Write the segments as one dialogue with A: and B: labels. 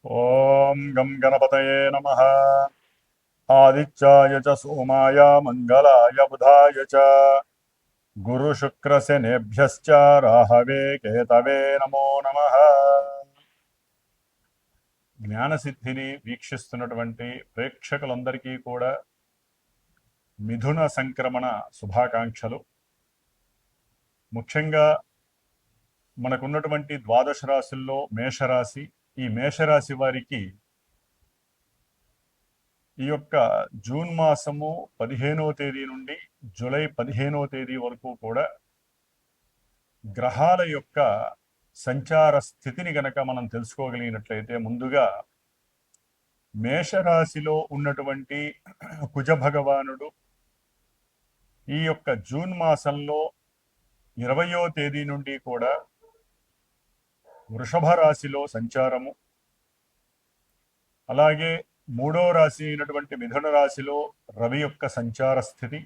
A: ఓం గం గణపతయే నమః. ఆదిత్యాయ చ సోమాయ మంగళాయ బుధాయ చ గురుశుక్రశనేభ్యశ్చ రాహవే కేతవే నమో నమః. జ్ఞానసిద్ధిని వీక్షిస్తున్నటువంటి ప్రేక్షకులందరికీ కూడా మిథున సంక్రమణ శుభాకాంక్షలు. ముఖ్యంగా మనకున్నటువంటి ద్వాదశ రాశుల్లో మేషరాశి, ఈ మేషరాశి వారికి ఈ యొక్క జూన్ మాసము 15వ తేదీ నుండి జూలై 15వ తేదీ వరకు కూడా గ్రహాల యొక్క సంచార స్థితిని గనక మనం తెలుసుకోగలిగినట్లయితే, ముందుగా మేషరాశిలో ఉన్నటువంటి కుజ భగవానుడు ఈ యొక్క జూన్ మాసంలో 20వ తేదీ నుండి కూడా వృషభ రాశిలో సంచారము, అలాగే 3వ రాశి అయినటువంటి మిథున రాశిలో రవి యొక్క సంచార స్థితి,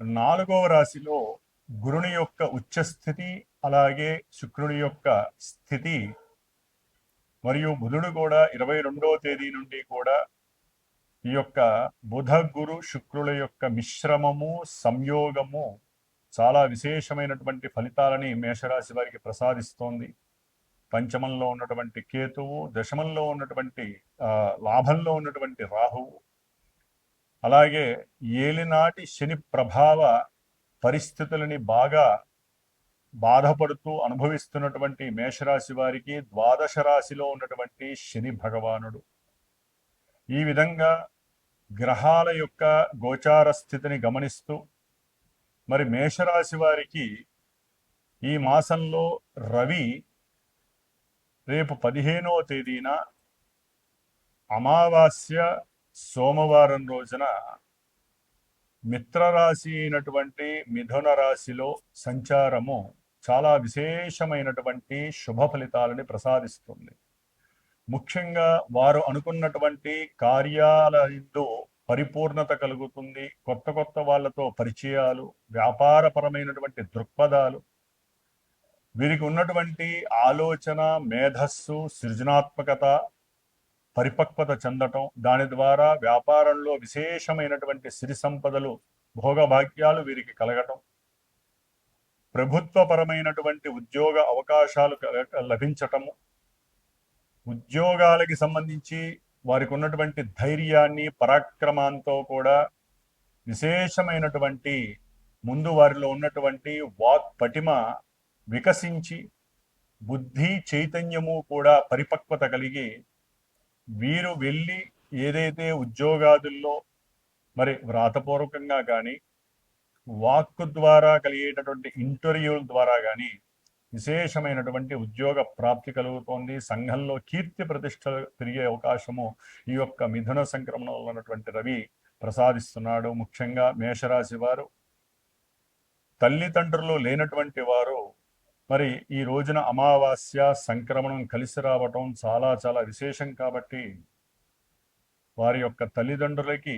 A: 4వ రాశిలో గురుని యొక్క ఉచ్చస్థితి, అలాగే శుక్రుని యొక్క స్థితి, మరియు బుధుడు కూడా 22వ తేదీ నుండి కూడా ఈ యొక్క బుధ గురు శుక్రుల యొక్క మిశ్రమము సంయోగము చాలా విశేషమైనటువంటి ఫలితాలని మేషరాశి వారికి ప్రసాదిస్తోంది. పంచమంలో ఉన్నటువంటి కేతువు, దశమంలో ఉన్నటువంటి లాభంలో ఉన్నటువంటి రాహువు, అలాగే ఏలినాటి శని ప్రభావ పరిస్థితులని బాగా బాధపడుతూ అనుభవిస్తున్నటువంటి మేషరాశి వారికి ద్వాదశ రాశిలో ఉన్నటువంటి శని భగవానుడు ఈ విధంగా గ్రహాల యొక్క గోచార స్థితిని గమనిస్తూ, మరి మేషరాశి వారికి ఈ మాసంలో రవి రేపు 15వ తేదీన అమావాస్య సోమవారం రోజున మిత్రరాశి అయినటువంటి మిథున రాశిలో సంచారము చాలా విశేషమైనటువంటి శుభ ఫలితాలని ప్రసాదిస్తుంది. ముఖ్యంగా వారు అనుకున్నటువంటి కార్యాలయంలో పరిపూర్ణత కలుగుతుంది. కొత్త కొత్త వాళ్ళతో పరిచయాలు, వ్యాపారపరమైనటువంటి దృక్పథాలు, వీరికి ఉన్నటువంటి ఆలోచన, మేధస్సు, సృజనాత్మకత పరిపక్వత చెందటం, దాని ద్వారా వ్యాపారంలో విశేషమైనటువంటి సిరి సంపదలు, భోగభాగ్యాలు వీరికి కలగటం, ప్రభుత్వపరమైనటువంటి ఉద్యోగ అవకాశాలు లభించటము, ఉద్యోగాలకి సంబంధించి వారికి ఉన్నటువంటి ధైర్యాన్ని, పరాక్రమంతో కూడా విశేషమైనటువంటి ముందు వారిలో ఉన్నటువంటి వాక్ పటిమ వికసించి బుద్ధి చైతన్యము కూడా పరిపక్వత కలిగి వీరు వెళ్ళి ఏదైతే ఉద్యోగాదుల్లో మరి వ్రాతపూర్వకంగా కానీ వాక్కు ద్వారా కలిగేటటువంటి ఇంటర్వ్యూల ద్వారా కానీ విశేషమైనటువంటి ఉద్యోగ ప్రాప్తి కలుగుతోంది. సంఘంలో కీర్తి ప్రతిష్టలు పెరిగే అవకాశము ఈ యొక్క మిథున సంక్రమణంలో ఉన్నటువంటి రవి ప్రసాదిస్తున్నాడు. ముఖ్యంగా మేషరాశి వారు తల్లిదండ్రులు లేనటువంటి వారు మరి ఈ రోజున అమావాస్య సంక్రమణం కలిసి రావటం చాలా చాలా విశేషం. కాబట్టి వారి యొక్క తల్లిదండ్రులకి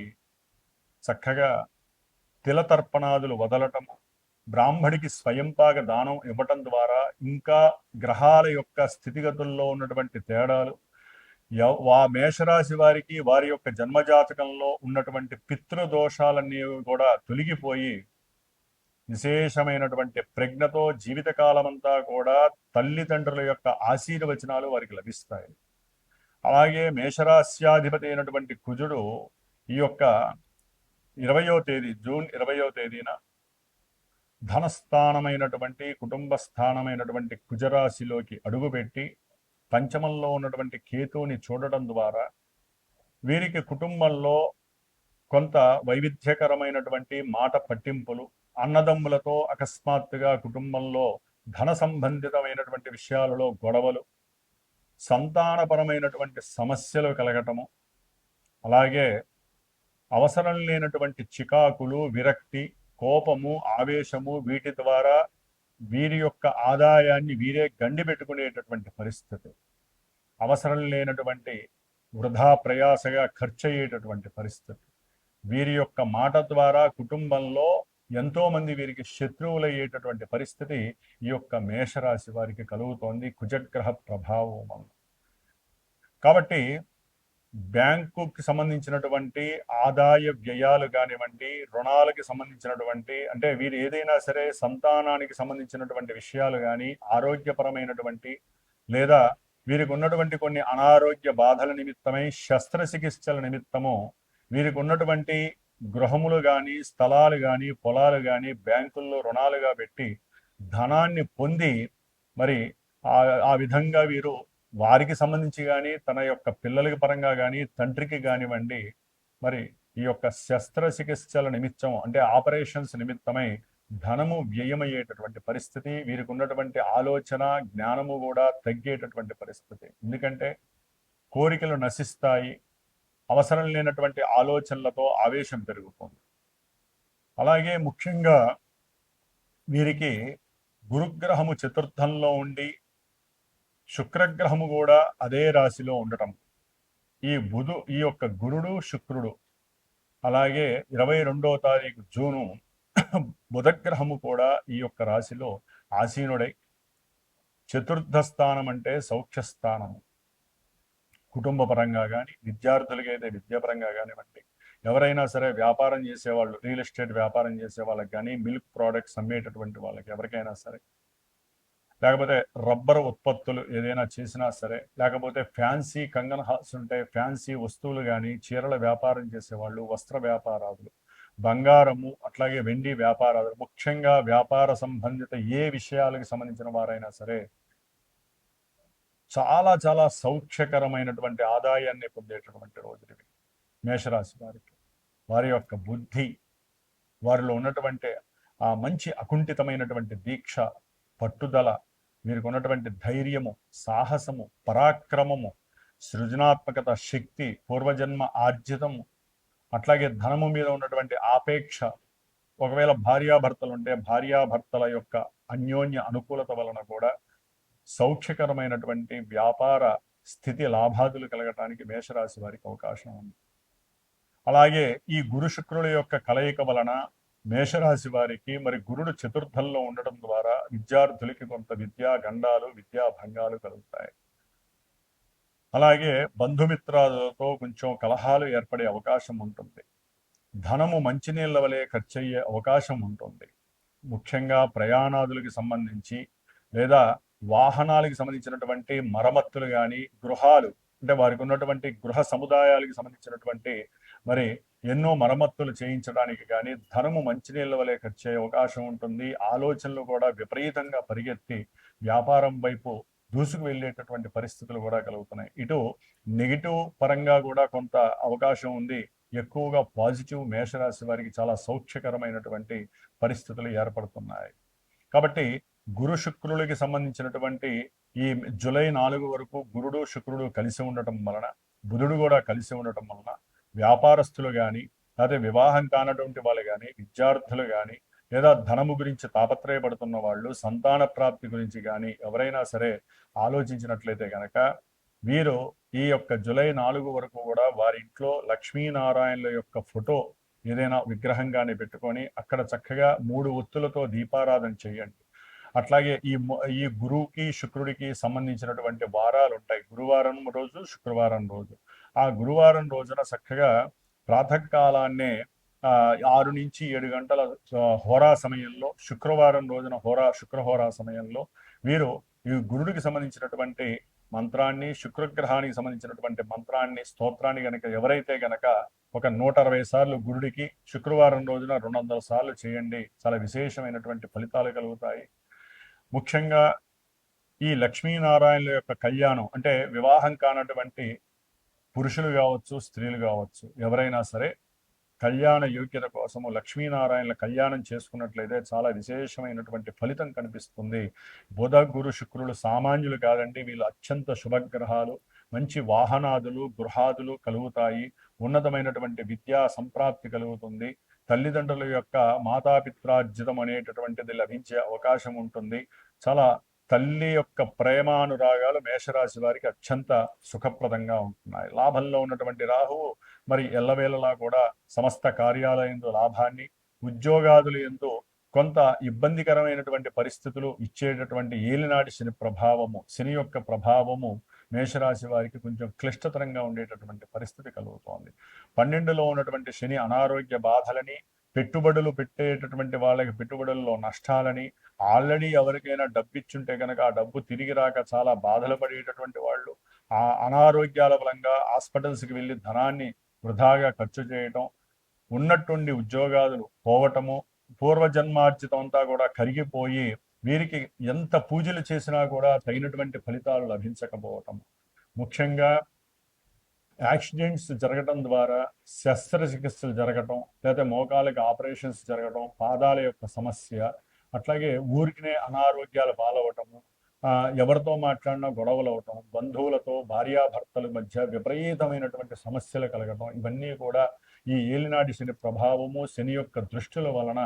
A: చక్కగా తిలతర్పణాదులు వదలటము, బ్రాహ్మడికి స్వయంపాక దానం ఇవ్వటం ద్వారా ఇంకా గ్రహాల యొక్క స్థితిగతుల్లో ఉన్నటువంటి తేడాలు, మేషరాశి వారికి వారి యొక్క జన్మజాతకంలో ఉన్నటువంటి పితృదోషాలన్నీ కూడా తొలగిపోయి విశేషమైనటువంటి ప్రజ్ఞతో జీవితకాలమంతా కూడా తల్లిదండ్రుల యొక్క ఆశీర్వచనాలు వారికి లభిస్తాయి. అలాగే మేషరాశ్యాధిపతి అయినటువంటి కుజుడు ఈ యొక్క 20వ తేదీ జూన్ 20వ తేదీన ధనస్థానమైనటువంటి కుటుంబ స్థానమైనటువంటి కుజరాశిలోకి అడుగుపెట్టి పంచమంలో ఉన్నటువంటి కేతువుని చూడటం ద్వారా వీరికి కుటుంబంలో కొంత వైవిధ్యకరమైనటువంటి మాట పట్టింపులు, అన్నదమ్ములతో అకస్మాత్తుగా కుటుంబంలో ధన సంబంధితమైనటువంటి విషయాలలో గొడవలు, సంతానపరమైనటువంటి సమస్యలు కలగటము, అలాగే అవసరం లేనటువంటి చికాకులు, విరక్తి, కోపము, ఆవేశము, వీటి ద్వారా వీరి యొక్క ఆదాయాన్ని వీరే గండి పెట్టుకునేటటువంటి పరిస్థితి, అవసరం లేనటువంటి వృధా ప్రయాసగా ఖర్చు అయ్యేటటువంటి పరిస్థితి, వీరి యొక్క మాట ద్వారా కుటుంబంలో ఎంతో మంది వీరికి శత్రువులయ్యేటటువంటి పరిస్థితి ఈ యొక్క మేషరాశి వారికి కలుగుతోంది కుజగ్రహ ప్రభావం. కాబట్టి బ్యాంకుకి సంబంధించినటువంటి ఆదాయ వ్యయాలు కానివ్వండి, రుణాలకి సంబంధించినటువంటి అంటే వీరు ఏదైనా సరే సంతానానికి సంబంధించినటువంటి విషయాలు కానీ, ఆరోగ్యపరమైనటువంటి లేదా వీరికి ఉన్నటువంటి కొన్ని అనారోగ్య బాధల నిమిత్తమై శస్త్రచికిత్సల నిమిత్తము వీరికి ఉన్నటువంటి గృహములు కానీ, స్థలాలు కానీ, పొలాలు కానీ బ్యాంకుల్లో రుణాలుగా పెట్టి ధనాన్ని పొంది మరి ఆ విధంగా వీరు వారికి సంబంధించి కానీ, తన యొక్క పిల్లలకి పరంగా కానీ, తండ్రికి కానివ్వండి, మరి ఈ యొక్క శస్త్రచికిత్సల నిమిత్తం అంటే ఆపరేషన్స్ నిమిత్తమై ధనము వ్యయమయ్యేటటువంటి పరిస్థితి, వీరికి ఉన్నటువంటి ఆలోచన జ్ఞానము కూడా తగ్గేటటువంటి పరిస్థితి. ఎందుకంటే కోరికలు నశిస్తాయి, అవసరం లేనటువంటి ఆలోచనలతో ఆవేశం పెరుగుతుంది. అలాగే ముఖ్యంగా వీరికి గురుగ్రహము చతుర్థంలో ఉండి శుక్రగ్రహము కూడా అదే రాశిలో ఉండటం, ఈ యొక్క గురుడు శుక్రుడు అలాగే 22వ తారీఖు జూను బుధగ్రహము కూడా ఈ యొక్క రాశిలో ఆసీనుడై చతుర్థ స్థానం అంటే సౌఖ్యస్థానము. కుటుంబ పరంగా కానీ, విద్యార్థులకి అయితే విద్యాపరంగా కానివ్వండి, ఎవరైనా సరే వ్యాపారం చేసేవాళ్ళు, రియల్ ఎస్టేట్ వ్యాపారం చేసే వాళ్ళకి కానీ, మిల్క్ ప్రోడక్ట్స్ అమ్మేటటువంటి వాళ్ళకి ఎవరికైనా సరే, లేకపోతే రబ్బర్ ఉత్పత్తులు ఏదైనా చేసినా సరే, లేకపోతే ఫ్యాన్సీ కంగన్ హాల్స్ ఉంటే ఫ్యాన్సీ వస్తువులు కానీ, చీరల వ్యాపారం చేసేవాళ్ళు, వస్త్ర వ్యాపారాలు, బంగారము అట్లాగే వెండి వ్యాపారాలు, ముఖ్యంగా వ్యాపార సంబంధిత ఏ విషయాలకు సంబంధించిన వారైనా సరే చాలా చాలా సౌఖ్యకరమైనటువంటి ఆదాయాన్ని పొందేటటువంటి రోజులు ఇవి. మేషరాశి వారికి వారి యొక్క బుద్ధి, వారిలో ఉన్నటువంటి ఆ మంచి అకుంఠితమైనటువంటి దీక్ష, పట్టుదల, వీరికి ఉన్నటువంటి ధైర్యము, సాహసము, పరాక్రమము, సృజనాత్మకత, శక్తి, పూర్వజన్మ ఆర్జితము, అట్లాగే ధనము మీద ఉన్నటువంటి ఆపేక్ష, ఒకవేళ భార్యాభర్తలు ఉంటే భార్యాభర్తల యొక్క అన్యోన్య అనుకూలత వలన కూడా సౌఖ్యకరమైనటువంటి వ్యాపార స్థితి లాభాదులు కలగటానికి మేషరాశి వారికి అవకాశం ఉంది. అలాగే ఈ గురు శుక్రుల యొక్క కలయిక వలన మేషరాశి వారికి మరి గురుడు చతుర్థంలో ఉండటం ద్వారా విద్యార్థులకి కొంత విద్యా గండాలు, విద్యా భంగాలు కలుగుతాయి. అలాగే బంధుమిత్రాలతో కొంచెం కలహాలు ఏర్పడే అవకాశం ఉంటుంది. ధనము మంచినీళ్ళ వలె ఖర్చయ్యే అవకాశం ఉంటుంది. ముఖ్యంగా ప్రయాణాదులకి సంబంధించి లేదా వాహనాలకు సంబంధించినటువంటి మరమ్మతులు కానీ, గృహాలు అంటే వారికి ఉన్నటువంటి గృహ సముదాయాలకు సంబంధించినటువంటి మరి ఎన్నో మరమ్మతులు చేయించడానికి కానీ ధనము మంచినీళ్ళ వలె ఖర్చే అవకాశం ఉంటుంది. ఆలోచనలు కూడా విపరీతంగా పరిగెత్తి వ్యాపారం వైపు దూసుకు వెళ్ళేటటువంటి పరిస్థితులు కూడా కలుగుతున్నాయి. ఇటు నెగిటివ్ పరంగా కూడా కొంత అవకాశం ఉంది, ఎక్కువగా పాజిటివ్ మేషరాశి వారికి చాలా సౌఖ్యకరమైనటువంటి పరిస్థితులు ఏర్పడుతున్నాయి. కాబట్టి గురు శుక్రులకి సంబంధించినటువంటి ఈ జూలై 4 వరకు గురుడు శుక్రుడు కలిసి ఉండటం వలన, బుధుడు కూడా కలిసి ఉండటం వలన వ్యాపారస్తులు కానీ, లేదా వివాహం కానటువంటి వాళ్ళు కానీ, విద్యార్థులు కానీ, లేదా ధనము గురించి తాపత్రయపడుతున్న వాళ్ళు, సంతాన ప్రాప్తి గురించి కానీ ఎవరైనా సరే ఆలోచించినట్లయితే కనుక వీరు ఈ యొక్క జూలై 4 వరకు కూడా వారి ఇంట్లో లక్ష్మీనారాయణుల యొక్క ఫోటో ఏదైనా విగ్రహంగానే పెట్టుకొని అక్కడ చక్కగా 3 ఒత్తులతో దీపారాధన చేయండి. అట్లాగే ఈ గురువుకి శుక్రుడికి సంబంధించినటువంటి వారాలు ఉంటాయి. గురువారం రోజు, శుక్రవారం రోజు. ఆ గురువారం రోజున చక్కగా ప్రాతకాలాన్నే 6 నుంచి 7 గంటల హోరా సమయంలో, శుక్రవారం రోజున శుక్రహోరా సమయంలో వీరు ఈ గురుడికి సంబంధించినటువంటి మంత్రాన్ని, శుక్రగ్రహానికి సంబంధించినటువంటి మంత్రాన్ని, స్తోత్రాన్ని గనక ఎవరైతే గనక ఒక 160 సార్లు గురుడికి, శుక్రవారం రోజున 200 సార్లు చేయండి. చాలా విశేషమైనటువంటి ఫలితాలు కలుగుతాయి. ముఖ్యంగా ఈ లక్ష్మీనారాయణుల యొక్క కళ్యాణం అంటే వివాహం కానటువంటి పురుషులు కావచ్చు, స్త్రీలు కావచ్చు, ఎవరైనా సరే కళ్యాణ యోగ్యత కోసము లక్ష్మీనారాయణల కళ్యాణం చేసుకున్నట్లయితే చాలా విశేషమైనటువంటి ఫలితం కనిపిస్తుంది. బుధ గురు శుక్రులు సామాన్యులు కాదండి, వీళ్ళు అత్యంత శుభగ్రహాలు. మంచి వాహనాదులు, గృహాదులు కలుగుతాయి. ఉన్నతమైనటువంటి విద్యా సంప్రాప్తి కలుగుతుంది. తల్లిదండ్రుల యొక్క మాతాపిత్రార్జితం అనేటటువంటిది లభించే అవకాశం ఉంటుంది. చాలా తల్లి యొక్క ప్రేమానురాగాలు మేషరాశి వారికి అత్యంత సుఖప్రదంగా ఉంటున్నాయి. లాభంలో ఉన్నటువంటి రాహువు మరి ఎల్లవేళలా కూడా సమస్త కార్యాలయంలో లాభాన్ని, ఉద్యోగాదులు ఎందు కొంత ఇబ్బందికరమైనటువంటి పరిస్థితులు ఇచ్చేటటువంటి ఏలినాటి శని ప్రభావము, శని యొక్క ప్రభావము మేషరాశి వారికి కొంచెం క్లిష్టతరంగా ఉండేటటువంటి పరిస్థితి కలుగుతోంది. 12లో ఉన్నటువంటి శని అనారోగ్య బాధలని, పెట్టుబడులు పెట్టేటటువంటి వాళ్ళకి పెట్టుబడుల్లో నష్టాలని, ఆల్రెడీ ఎవరికైనా డబ్బిచ్చుంటే కనుక ఆ డబ్బు తిరిగి రాక చాలా బాధలు పడేటటువంటి వాళ్ళు, ఆ అనారోగ్యాల బలంగా హాస్పిటల్స్కి వెళ్ళి ధనాన్ని వృధాగా ఖర్చు చేయటం, ఉన్నట్టుండి ఉద్యోగాలు పోవటము, పూర్వజన్మార్జితం అంతా కూడా కరిగిపోయి వీరికి ఎంత పూజలు చేసినా కూడా తగినటువంటి ఫలితాలు లభించకపోవటం, ముఖ్యంగా యాక్సిడెంట్స్ జరగడం ద్వారా శస్త్రచికిత్సలు జరగటం, లేదా మోకాళ్ళకి ఆపరేషన్స్ జరగటం, పాదాల యొక్క సమస్య, అట్లాగే ఊరికినే అనారోగ్యాలు పాలవటము, ఎవరితో మాట్లాడినా గొడవలు అవటం, బంధువులతో భార్యాభర్తల మధ్య విపరీతమైనటువంటి సమస్యలు కలగటం, ఇవన్నీ కూడా ఈ ఏలినాటి శని ప్రభావము, శని యొక్క దృష్టిల వలన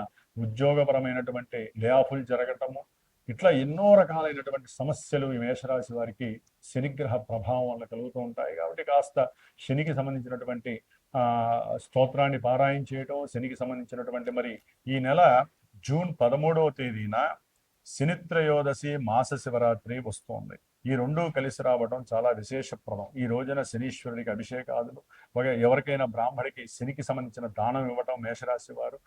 A: ఉద్యోగపరమైనటువంటి లేఆఫులు జరగటము, ఇట్లా ఎన్నో రకాలైనటువంటి సమస్యలు ఈ మేషరాశి వారికి శనిగ్రహ ప్రభావం వల్ల కలుగుతూ ఉంటాయి. కాబట్టి కాస్త శనికి సంబంధించినటువంటి స్తోత్రాన్ని పారాయణ చేయటం, శనికి సంబంధించినటువంటి మరి ఈ నెల జూన్ 13వ తేదీన శనిత్రయోదశి మాస శివరాత్రి వస్తోంది. ఈ రెండూ కలిసి రావడం చాలా విశేషప్రదం. ఈ రోజున శనీశ్వరుడికి అభిషేకాదులు, ఎవరికైనా బ్రాహ్మడికి శనికి సంబంధించిన దానం ఇవ్వటం మేషరాశి వారు,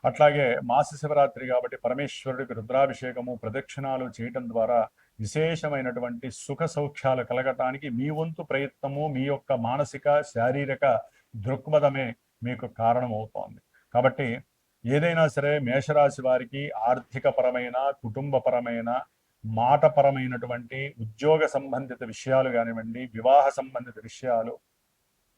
A: అట్లాగే మాస శివరాత్రి కాబట్టి పరమేశ్వరుడికి రుద్రాభిషేకము, ప్రదక్షిణాలు చేయటం ద్వారా విశేషమైనటువంటి సుఖ సౌఖ్యాలు కలగటానికి మీ వంతు ప్రయత్నము, మీ యొక్క మానసిక శారీరక దృక్పథమే మీకు కారణమవుతోంది. కాబట్టి ఏదైనా సరే మేషరాశి వారికి ఆర్థికపరమైన, కుటుంబపరమైన, మాటపరమైనటువంటి, ఉద్యోగ సంబంధిత విషయాలు కానివ్వండి, వివాహ సంబంధిత విషయాలు,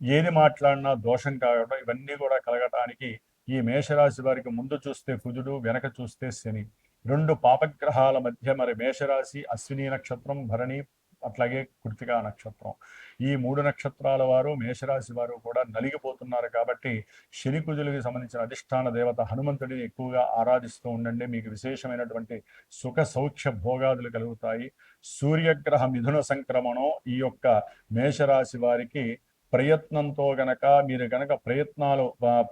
A: ఏది మాట్లాడినా దోషం కావడం, ఇవన్నీ కూడా కలగటానికి ఈ మేషరాశి వారికి ముందు చూస్తే కుజుడు, వెనక చూస్తే శని, రెండు పాపగ్రహాల మధ్య మరి మేషరాశి, అశ్విని నక్షత్రం, భరణి, అట్లాగే కృతికా నక్షత్రం, ఈ 3 నక్షత్రాల వారు మేషరాశి వారు కూడా నలిగిపోతున్నారు. కాబట్టి శని కుజులకి సంబంధించిన అధిష్టాన దేవత హనుమంతుడిని ఎక్కువగా ఆరాధిస్తూ ఉండండి. మీకు విశేషమైనటువంటి సుఖ సౌఖ్య భోగాదులు కలుగుతాయి. సూర్యగ్రహ మిథున సంక్రమణం ఈ యొక్క మేషరాశి వారికి ప్రయత్నంతో గనక మీరు గనక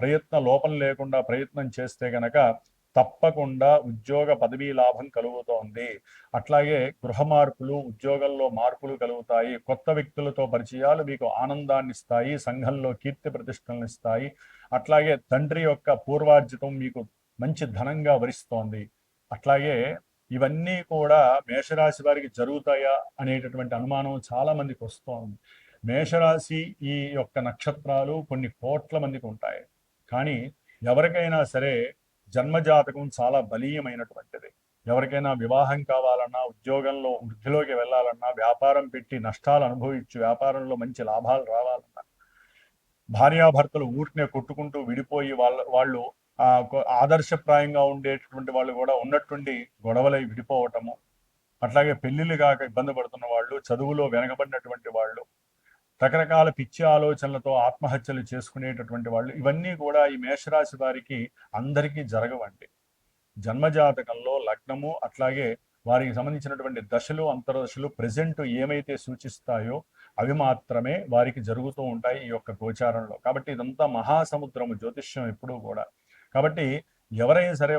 A: ప్రయత్న లోపం లేకుండా ప్రయత్నం చేస్తే గనక తప్పకుండా ఉద్యోగ పదవీ లాభం కలుగుతోంది. అట్లాగే గృహ మార్పులు, ఉద్యోగంలో మార్పులు కలుగుతాయి. కొత్త వ్యక్తులతో పరిచయాలు మీకు ఆనందాన్ని ఇస్తాయి, సంఘంలో కీర్తి ప్రతిష్టలను ఇస్తాయి. అట్లాగే తండ్రి యొక్క పూర్వార్జితం మీకు మంచి ధనంగా వరిస్తోంది. అట్లాగే ఇవన్నీ కూడా మేషరాశి వారికి జరుగుతాయా అనేటటువంటి అనుమానం చాలా మందికి వస్తోంది. మేషరాశి ఈ యొక్క నక్షత్రాలు కొన్ని కోట్ల మందికి ఉంటాయి. కానీ ఎవరికైనా సరే జన్మజాతకం చాలా బలీయమైనటువంటిది. ఎవరికైనా వివాహం కావాలన్నా, ఉద్యోగంలో వృద్ధిలోకి వెళ్ళాలన్నా, వ్యాపారం పెట్టి నష్టాలు అనుభవించి వ్యాపారంలో మంచి లాభాలు రావాలన్నా, భార్యాభర్తలు ఊరినే కొట్టుకుంటూ విడిపోయి వాళ్ళు ఆదర్శప్రాయంగా ఉండేటటువంటి వాళ్ళు కూడా ఉన్నట్టుండి గొడవలై విడిపోవటము, అట్లాగే పెళ్లిళ్ళు కాక ఇబ్బంది పడుతున్న వాళ్ళు, చదువులో వెనకబడినటువంటి వాళ్ళు, రకరకాల పిచ్చి ఆలోచనలతో ఆత్మహత్యలు చేసుకునేటటువంటి వాళ్ళు, ఇవన్నీ కూడా ఈ మేషరాశి వారికి అందరికీ జరగవండి. జన్మజాతకంలో లగ్నము, అట్లాగే వారికి సంబంధించినటువంటి దశలు, అంతర్దశలు ప్రెజెంట్ ఏమైతే సూచిస్తాయో అవి మాత్రమే వారికి జరుగుతూ ఉంటాయి ఈ యొక్క గోచారంలో. కాబట్టి ఇదంతా మహాసముద్రము జ్యోతిష్యం ఎప్పుడూ కూడా. కాబట్టి ఎవరైనా సరే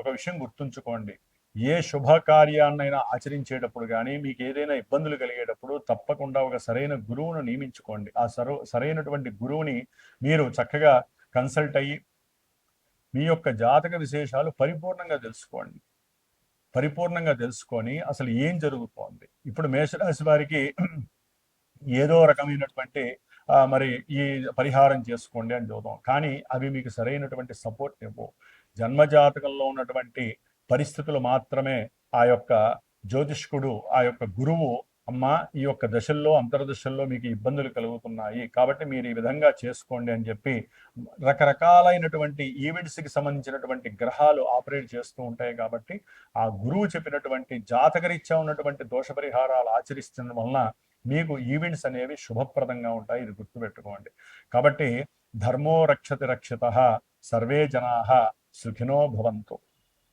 A: ఒక విషయం గుర్తుంచుకోండి, ఏ శుభకార్యాన్నైనా ఆచరించేటప్పుడు కానీ, మీకు ఏదైనా ఇబ్బందులు కలిగేటప్పుడు తప్పకుండా ఒక సరైన గురువును నియమించుకోండి. ఆ సరైనటువంటి గురువుని మీరు చక్కగా కన్సల్ట్ అయ్యి మీ యొక్క జాతక విశేషాలు పరిపూర్ణంగా తెలుసుకొని అసలు ఏం జరుగుతోంది. ఇప్పుడు మేషరాశి వారికి ఏదో రకమైనటువంటి మరి ఈ పరిహారం చేసుకోండి అని చూద్దాం, కానీ అవి మీకు సరైనటువంటి సపోర్ట్ ఇవ్వవు. జన్మజాతకంలో ఉన్నటువంటి పరిస్థితులు మాత్రమే ఆ యొక్క జ్యోతిష్కుడు, ఆ యొక్క గురువు, అమ్మ ఈ యొక్క దశల్లో, అంతర్దశల్లో మీకు ఇబ్బందులు కలుగుతున్నాయి కాబట్టి మీరు ఈ విధంగా చేసుకోండి అని చెప్పి రకరకాలైనటువంటి ఈవెంట్స్కి సంబంధించినటువంటి గ్రహాలు ఆపరేట్ చేస్తూ ఉంటాయి. కాబట్టి ఆ గురువు చెప్పినటువంటి జాతకరీత్యా ఉన్నటువంటి దోష పరిహారాలు ఆచరిస్తున్న వలన మీకు ఈవెంట్స్ అనేవి శుభప్రదంగా ఉంటాయి. ఇది గుర్తుపెట్టుకోండి. కాబట్టి ధర్మో రక్షతి రక్షితః, సర్వే జనాః సుఖినో భవంతు.